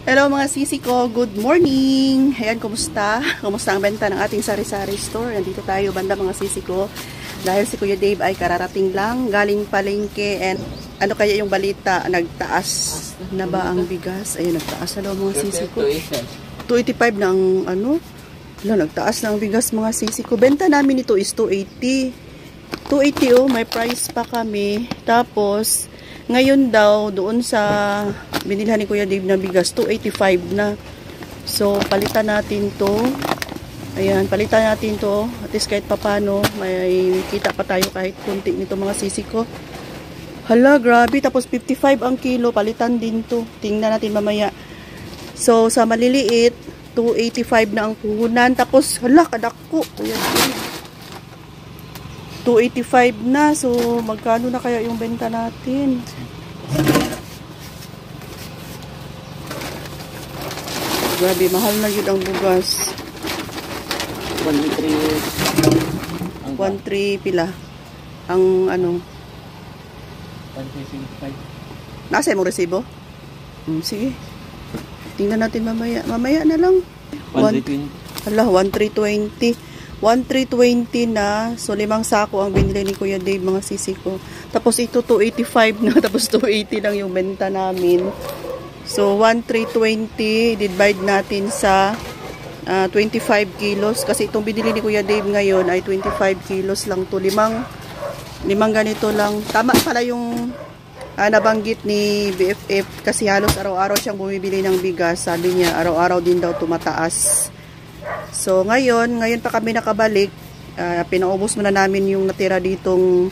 Hello mga sisi ko, good morning! Ayan, kumusta? Kumusta ang benta ng ating sari-sari store? Nandito tayo banda mga sisi ko. Dahil si Kuya Dave ay kararating lang, galing palengke. And ano kaya yung balita? Nagtaas na ba ang bigas? Ayun, nagtaas na daw mga sisi ko. 285 na ang ano? Wala, nagtaas na ang bigas mga sisi ko. Benta namin ito is 280. 280 oh, may price pa kami. Tapos, ngayon daw, doon sa binilhan ni Kuya Dave na bigas, 285 na. So, palitan natin to. Ayan, palitan natin to. At least kahit papano, may kita pa tayo kahit kunti nito mga sisi ko. Hala, grabe. Tapos 55 ang kilo. Palitan din to. Tingnan natin mamaya. So, sa maliliit, 285 na ang puhunan. Tapos, hala, kadako. Ayan, 285 na. So, magkano na kaya yung benta natin? Grabe, mahal na yun ang bugas. 1.3 pila. Ang ano? 1.375. Nasa yung resibo? Sige. Tingnan natin mamaya. Mamaya na lang. 1.320. Hala, 1.320. 1,320 na. So, 5 sako ang binili ni Kuya Dave, mga sisi ko. Tapos, ito 285 na. Tapos, 280 lang yung benta namin. So, 1,320. Divide natin sa 25 kilos. Kasi itong binili ni Kuya Dave ngayon ay 25 kilos lang to. 5 ganito lang. Tama pala yung nabanggit ni BFF. Kasi halos araw-araw siyang bumibili ng bigas. Sabi niya, araw-araw din daw tumataas. So, ngayon pa kami nakabalik. Pinaubos muna namin yung natira ditong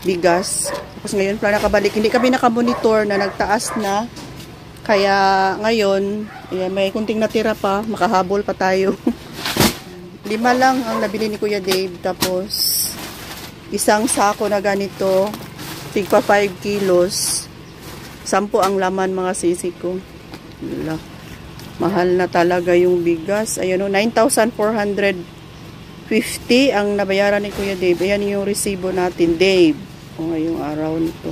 bigas. Tapos ngayon pa nakabalik. Hindi kami nakamonitor na nagtaas na. Kaya ngayon, may kunting natira pa. Makahabol pa tayo. 5 lang ang nabili ni Kuya Dave. Tapos, isang sako na ganito. Tigpa 5 kilos. 10 ang laman mga sisi ko. Wala. Mahal na talaga yung bigas. Ayan o, 9,450 ang nabayaran ni Kuya Dave. Ayan yung resibo natin, Dave. O ngayong araw nito.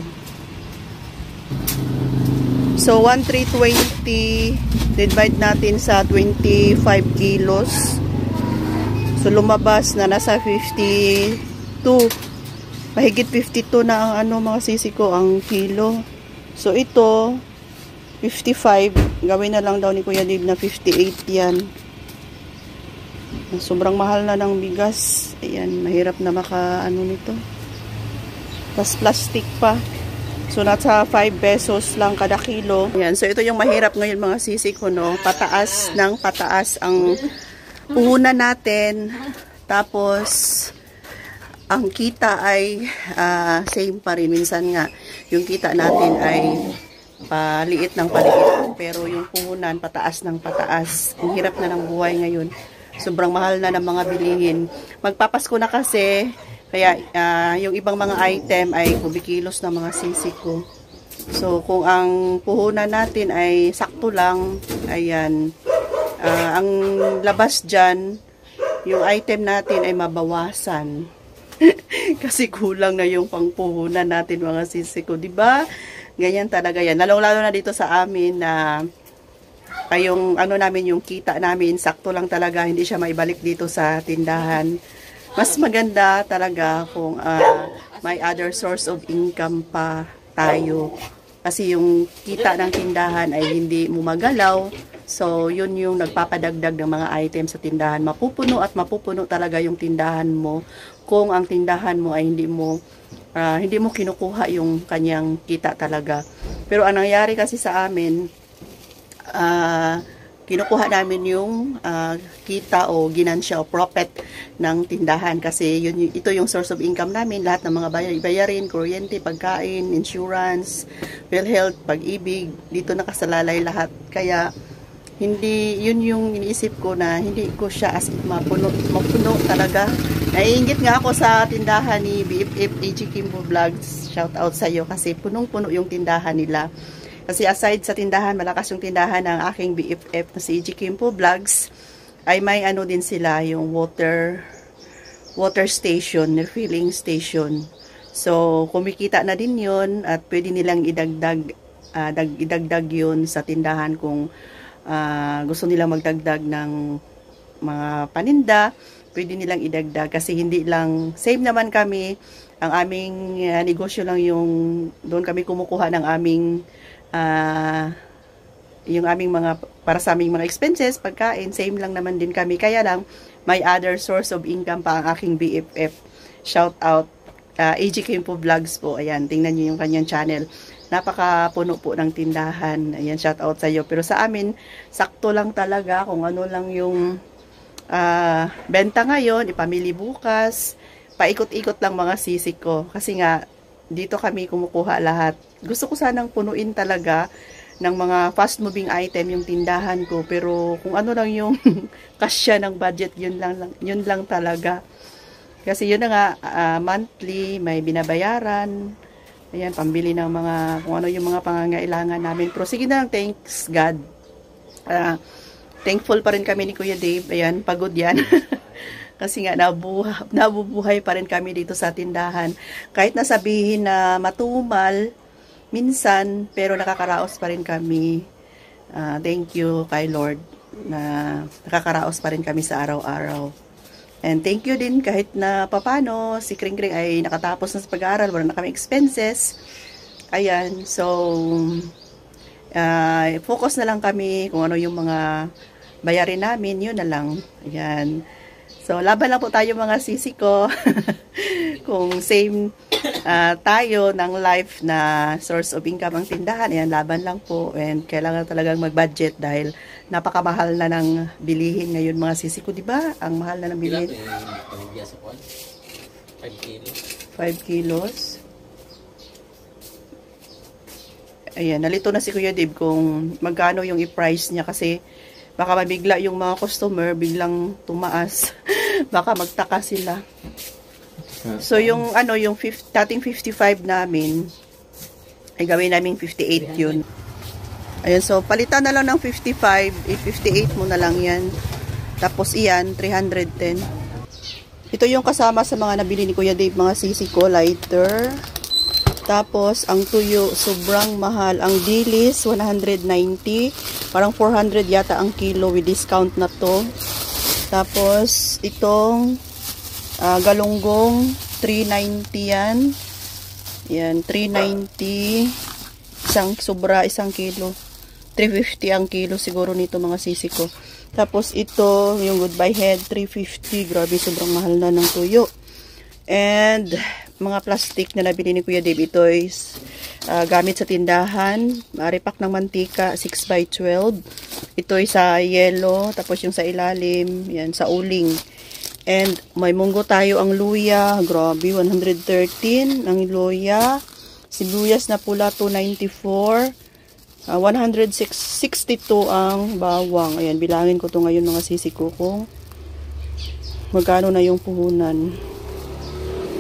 So, 1,320 divide natin sa 25 kilos. So, lumabas na nasa 52. Mahigit 52 na ang ano mga sisi ko, ang kilo. So, ito 55, gawin na lang daw ni Kuya Dave na 58 yan. Sobrang mahal na ng bigas. Ayan, mahirap na maka-ano nito. Plus plastic pa. So, nasa 5 pesos lang kada kilo. Ayan, so ito yung mahirap ngayon mga sisi ko, no? Pataas ng pataas ang puhunan natin. Tapos, ang kita ay same pa rin. Minsan nga, yung kita natin ay paliit ng paliit, pero yung puhunan pataas ng pataas. Ang hirap na ng buhay ngayon. Sobrang mahal na ng mga bilihin. Magpapasko na kasi, kaya yung ibang mga item ay kubikilos na mga sisi ko. So, kung ang puhunan natin ay sakto lang, ayan, ang labas dyan, yung item natin ay mabawasan. Kasi kulang na yung pangpuhunan natin mga sisi ko, diba? Ganyan talaga yan. Lalong-lalo na dito sa amin na yung ano namin, yung kita namin, sakto lang talaga, hindi siya maibalik dito sa tindahan. Mas maganda talaga kung may other source of income pa tayo. Kasi yung kita ng tindahan ay hindi mo magalaw. So, yun yung nagpapadagdag ng mga items sa tindahan. Mapupuno at mapupuno talaga yung tindahan mo kung ang tindahan mo ay hindi mo kinukuha yung kanyang kita talaga. Pero ang nangyari kasi sa amin, kinukuha namin yung kita o ginansya o profit ng tindahan kasi ito yung source of income namin. Lahat ng mga bayarin, kuryente, pagkain, insurance, PhilHealth, Pag-ibig, dito nakasalalay lahat. Kaya yun yung iniisip ko na hindi ko siya as mapuno talaga. Naiingit nga ako sa tindahan ni BFF AG Kimbo Vlogs. Shout out sa iyo kasi punong-puno yung tindahan nila. Kasi aside sa tindahan, malakas yung tindahan ng aking BFF na si AG Kimbo Vlogs, ay may ano din sila, yung water station, refilling station. So, kumikita na din yun at pwede nilang idagdag yun sa tindahan kung gusto nilang magdagdag ng mga paninda, pwede nilang idagdag kasi hindi lang, same naman kami, ang aming negosyo lang yung, doon kami kumukuha ng aming, yung aming mga, para sa aming mga expenses, pagkain, same lang naman din kami, kaya lang, may other source of income pa ang aking BFF. Shout out, AG Kimpo Vlogs po, ayan, tingnan nyo yung kanyang channel. Napakapuno po ng tindahan. Ayan, shout out sa iyo. Pero sa amin, sakto lang talaga kung ano lang yung benta ngayon, ipamili bukas. Paikot-ikot lang mga sisig ko. Kasi nga, dito kami kumukuha lahat. Gusto ko sanang punuin talaga ng mga fast-moving item yung tindahan ko. Pero kung ano lang yung kasya ng budget, yun lang talaga. Kasi yun na nga, monthly, may binabayaran. Ayan, pambili ng mga, kung ano yung mga pangangailangan namin. Pero sige na lang, thanks God. Thankful pa rin kami ni Kuya Dave. Ayan, pagod yan. Kasi nga, nabubuhay pa rin kami dito sa tindahan. Kahit nasabihin na matumal, minsan, pero nakakaraos pa rin kami. Thank you kay Lord na nakakaraos pa rin kami sa araw-araw. And thank you din kahit na papano, si Kring Kring ay nakatapos na sa pag-aaral, wala na kami expenses. Ayan, so, focus na lang kami kung ano yung mga bayarin namin, yun na lang. Ayan. So, laban lang po tayo mga sisi ko. Kung same tayo ng life na source of income ang tindahan, ayan, laban lang po. And kailangan talagang mag-budget dahil napakamahal na ng bilihin ngayon mga sisi ko, di ba? Ang mahal na ng bilihin. 5 kilos. 5 kilos. Ayan, nalito na si Kuya Dave kung magkano yung i-price niya kasi baka mabigla yung mga customer, biglang tumaas. Baka magtaka sila. So, yung yung dating 55 namin, ay gawin namin 58 yun. Ayan, so, palitan na lang ng 55, 58 mo na lang yan. Tapos, iyan, 310. Ito yung kasama sa mga nabili ni Kuya Dave, mga sisi ko, lighter. Tapos, ang tuyo, sobrang mahal. Ang dilis, 190. Parang 400 yata ang kilo with discount na to. Tapos, itong galunggong, 390 yan. Yan, 390. Isang kilo. 350 ang kilo siguro nito mga sisi ko. Tapos, ito, yung goodbye head, 350. Grabe, sobrang mahal na ng tuyo. And, mga plastic na nabili ni Kuya Dave, ito is gamit sa tindahan. Ripak ng mantika, 6x12. Ito ay sa yellow, tapos yung sa ilalim, yan, sa uling. And may munggo tayo ang luya, grabe, 113 ang luya. Sibuyas na pula, 294. 162 ang bawang. Ayan, bilangin ko to ngayon mga sisi ko kung magkano na yung puhunan.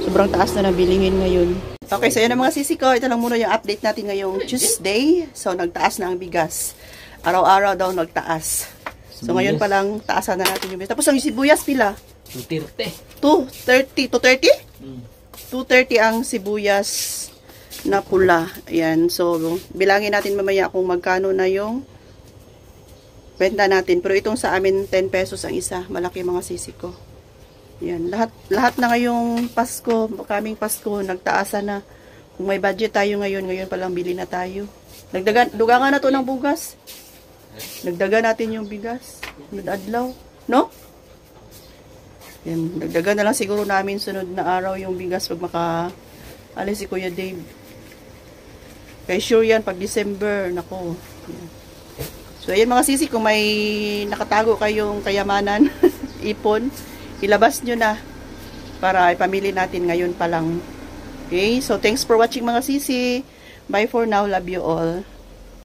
Sobrang taas na nabilingin ngayon. Okay, so yan ang mga sisi ko. Ito lang muna yung update natin ngayong Tuesday. So, nagtaas na ang bigas. Araw-araw daw nagtaas. So, ngayon pa lang, taasan na natin yung bigas. Tapos, ang sibuyas pila? 230. 230? 230 ang sibuyas na pula. Ayan. So, bilangin natin mamaya kung magkano na yung benta natin. Pero itong sa amin, 10 pesos ang isa. Malaki mga sisi ko. Yan, lahat na ngayong Pasko, kaming Pasko, nagtaasan na. Kung may budget tayo ngayon pa lang bili na tayo. Dugangan na to ng bugas. Nagdaga natin yung bigas. Adlaw, no? Yan, nagdaga na lang siguro namin sunod na araw yung bigas pag alis si Kuya Dave. Kaya sure yan, pag December, nako. Yan. So, ayan mga sisi, kung may nakatago kayong kayamanan, ipon, ilabas nyo na para ipamili natin ngayon pa lang. Okay? So, thanks for watching mga sisi. Bye for now. Love you all.